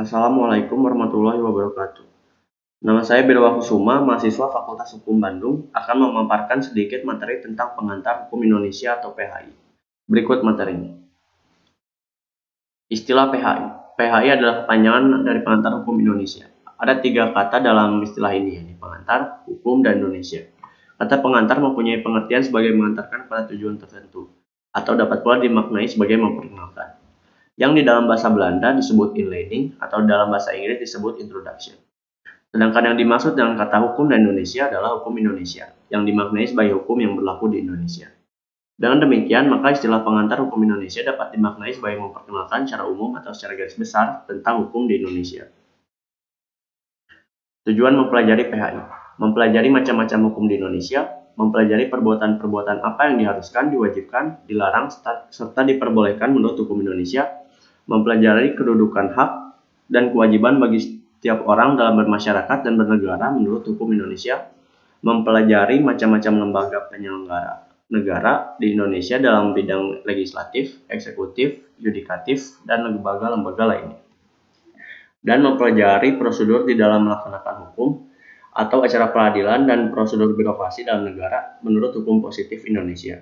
Assalamualaikum warahmatullahi wabarakatuh. Nama saya Birwa Kusuma, mahasiswa Fakultas Hukum Bandung, akan memaparkan sedikit materi tentang Pengantar Hukum Indonesia atau PHI. Berikut materinya. Istilah PHI. PHI adalah kepanjangan dari Pengantar Hukum Indonesia. Ada 3 kata dalam istilah ini, yaitu pengantar, hukum, dan Indonesia. Kata pengantar mempunyai pengertian sebagai mengantarkan pada tujuan tertentu, atau dapat pula dimaknai sebagai memperkenalkan. Yang di dalam bahasa Belanda disebut inleiding atau dalam bahasa Inggris disebut introduction. Sedangkan yang dimaksud dengan kata hukum dan Indonesia adalah hukum Indonesia, yang dimaknai sebagai hukum yang berlaku di Indonesia. Dengan demikian, maka istilah pengantar hukum Indonesia dapat dimaknai sebagai memperkenalkan secara umum atau secara garis besar tentang hukum di Indonesia. Tujuan mempelajari PHI: mempelajari macam-macam hukum di Indonesia, mempelajari perbuatan-perbuatan apa yang diharuskan, diwajibkan, dilarang, serta diperbolehkan menurut hukum Indonesia, mempelajari kedudukan hak dan kewajiban bagi setiap orang dalam bermasyarakat dan bernegara menurut hukum Indonesia, mempelajari macam-macam lembaga penyelenggara negara di Indonesia dalam bidang legislatif, eksekutif, yudikatif, dan lembaga-lembaga lainnya, dan mempelajari prosedur di dalam melaksanakan hukum atau acara peradilan dan prosedur birokrasi dalam negara menurut hukum positif Indonesia.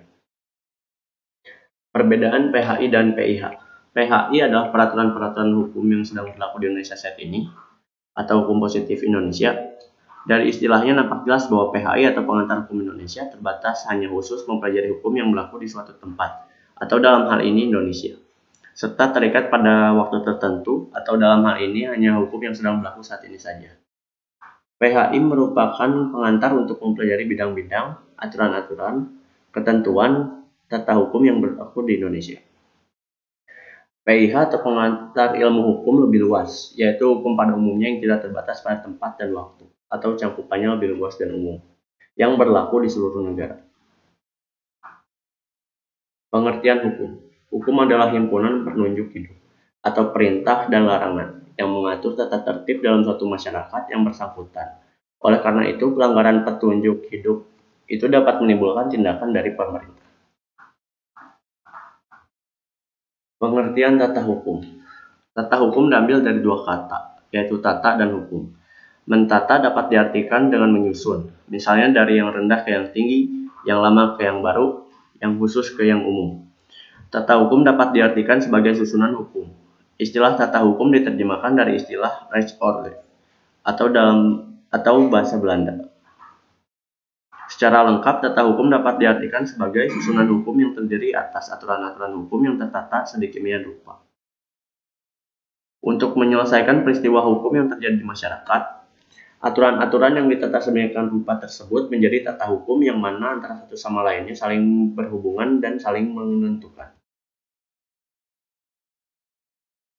Perbedaan PHI dan PIH. PHI adalah peraturan-peraturan hukum yang sedang berlaku di Indonesia saat ini, atau hukum positif Indonesia. Dari istilahnya nampak jelas bahwa PHI atau pengantar hukum Indonesia terbatas hanya khusus mempelajari hukum yang berlaku di suatu tempat, atau dalam hal ini Indonesia, serta terikat pada waktu tertentu, atau dalam hal ini hanya hukum yang sedang berlaku saat ini saja. PHI merupakan pengantar untuk mempelajari bidang-bidang, aturan-aturan, ketentuan, tata hukum yang berlaku di Indonesia. PIH atau pengantar ilmu hukum lebih luas, yaitu hukum pada umumnya yang tidak terbatas pada tempat dan waktu, atau cangkupannya lebih luas dan umum, yang berlaku di seluruh negara. Pengertian hukum. Hukum adalah himpunan penunjuk hidup, atau perintah dan larangan, yang mengatur tata tertib dalam suatu masyarakat yang bersangkutan. Oleh karena itu, pelanggaran petunjuk hidup itu dapat menimbulkan tindakan dari pemerintah. Pengertian tata hukum. Tata hukum diambil dari 2 kata, yaitu tata dan hukum. Mentata dapat diartikan dengan menyusun, misalnya dari yang rendah ke yang tinggi, yang lama ke yang baru, yang khusus ke yang umum. Tata hukum dapat diartikan sebagai susunan hukum. Istilah tata hukum diterjemahkan dari istilah rechtsorde atau bahasa Belanda. Secara lengkap, tata hukum dapat diartikan sebagai susunan hukum yang terdiri atas aturan-aturan hukum yang tertata sedemikian rupa. Untuk menyelesaikan peristiwa hukum yang terjadi di masyarakat, aturan-aturan yang ditata sedemikian rupa tersebut menjadi tata hukum yang mana antara satu sama lainnya saling berhubungan dan saling menentukan.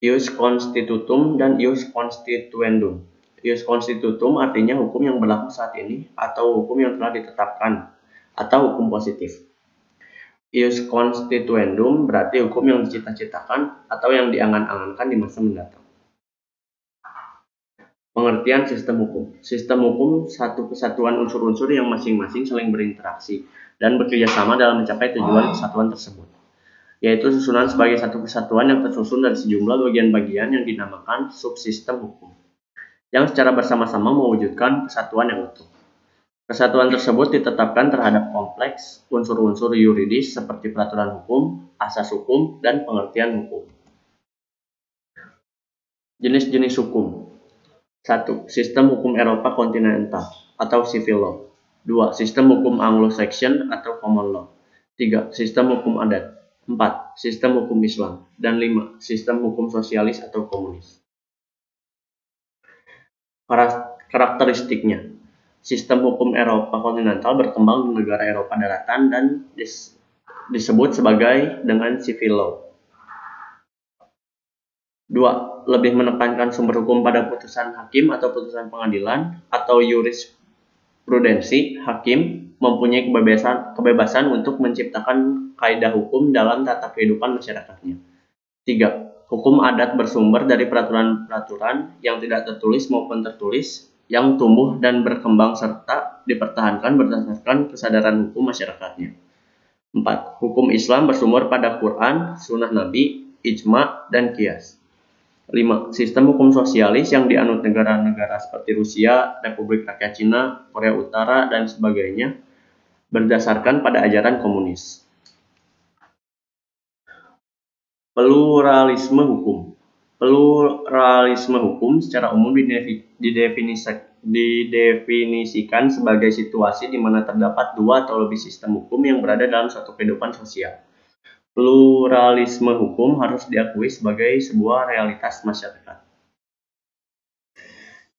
Ius constitutum dan ius constituendum. Ius constitutum artinya hukum yang berlaku saat ini atau hukum yang telah ditetapkan atau hukum positif. Ius constituendum berarti hukum yang dicita-citakan atau yang diangan-angankan di masa mendatang. Pengertian sistem hukum. Sistem hukum satu kesatuan unsur-unsur yang masing-masing saling berinteraksi dan bekerjasama dalam mencapai tujuan kesatuan tersebut, yaitu susunan sebagai satu kesatuan yang tersusun dari sejumlah bagian-bagian yang dinamakan subsistem hukum, yang secara bersama-sama mewujudkan kesatuan yang utuh. Kesatuan tersebut ditetapkan terhadap kompleks unsur-unsur yuridis seperti peraturan hukum, asas hukum, dan pengertian hukum. Jenis-jenis hukum. 1. Sistem hukum Eropa kontinental atau civil law. 2. Sistem hukum Anglo-Saxon atau common law. 3. Sistem hukum adat. 4. Sistem hukum Islam. Dan 5. Sistem hukum sosialis atau komunis. Karakteristiknya. Sistem hukum Eropa kontinental berkembang di negara Eropa daratan dan disebut sebagai dengan civil law. 2. Lebih menekankan sumber hukum pada putusan hakim atau putusan pengadilan atau jurisprudensi. Hakim mempunyai kebebasan untuk menciptakan kaidah hukum dalam tata kehidupan masyarakatnya. 3. Hukum adat bersumber dari peraturan-peraturan yang tidak tertulis maupun tertulis yang tumbuh dan berkembang serta dipertahankan berdasarkan kesadaran hukum masyarakatnya. 4. Hukum Islam bersumber pada Quran, Sunnah Nabi, Ijma, dan Qiyas. 5. Sistem hukum sosialis yang dianut negara-negara seperti Rusia, Republik Rakyat Cina, Korea Utara, dan sebagainya berdasarkan pada ajaran komunis. Pluralisme hukum. Pluralisme hukum secara umum didefinisikan sebagai situasi di mana terdapat dua atau lebih sistem hukum yang berada dalam suatu kehidupan sosial. Pluralisme hukum harus diakui sebagai sebuah realitas masyarakat.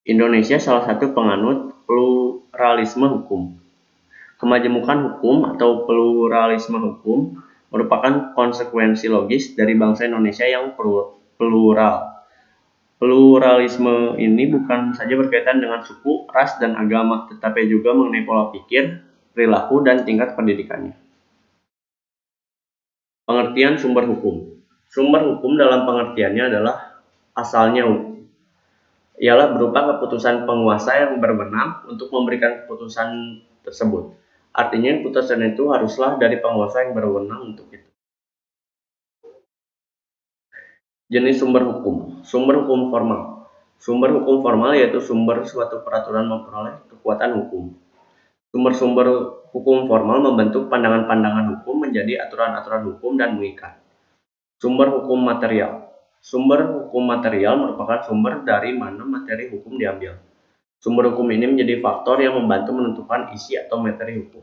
Indonesia salah satu penganut pluralisme hukum. Kemajemukan hukum atau pluralisme hukum merupakan konsekuensi logis dari bangsa Indonesia yang plural. Pluralisme ini bukan saja berkaitan dengan suku, ras, dan agama, tetapi juga mengenai pola pikir, perilaku, dan tingkat pendidikannya. Pengertian sumber hukum. Sumber hukum dalam pengertiannya adalah asalnya hukum. Ialah berupa keputusan penguasa yang berwenang untuk memberikan keputusan tersebut. Artinya keputusan itu haruslah dari penguasa yang berwenang untuk itu. Jenis sumber hukum. Sumber hukum formal. Sumber hukum formal yaitu sumber suatu peraturan memperoleh kekuatan hukum. Sumber-sumber hukum formal membentuk pandangan-pandangan hukum menjadi aturan-aturan hukum dan mengikat. Sumber hukum material. Sumber hukum material merupakan sumber dari mana materi hukum diambil. Sumber hukum ini menjadi faktor yang membantu menentukan isi atau materi hukum.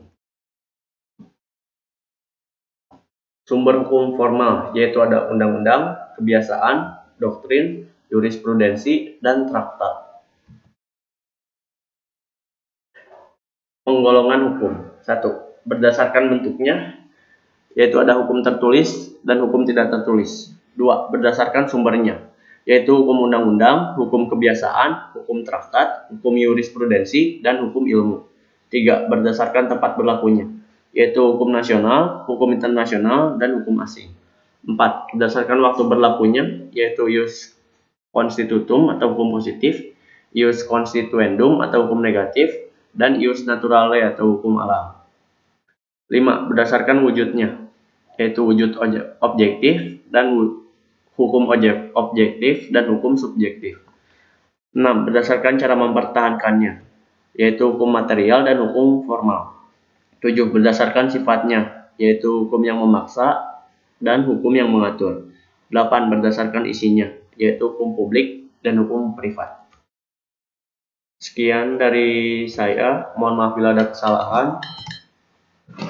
Sumber hukum formal yaitu ada undang-undang, kebiasaan, doktrin, jurisprudensi, dan traktat. Penggolongan hukum. 1. Berdasarkan bentuknya, yaitu ada hukum tertulis dan hukum tidak tertulis. 2. Berdasarkan sumbernya, yaitu hukum undang-undang, hukum kebiasaan, hukum traktat, hukum jurisprudensi, dan hukum ilmu. 3. Berdasarkan tempat berlakunya, yaitu hukum nasional, hukum internasional, dan hukum asing. 4. Berdasarkan waktu berlakunya, yaitu ius constitutum atau hukum positif, ius constituendum atau hukum negatif, dan ius naturale atau hukum alam. 5. Berdasarkan wujudnya, yaitu wujud objektif dan hukum objektif dan hukum subjektif. 6. Berdasarkan cara mempertahankannya, yaitu hukum material dan hukum formal. 7. Berdasarkan sifatnya, yaitu hukum yang memaksa dan hukum yang mengatur. 8. Berdasarkan isinya, yaitu hukum publik dan hukum privat. Sekian dari saya, mohon maaf bila ada kesalahan.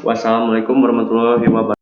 Wassalamualaikum warahmatullahi wabarakatuh.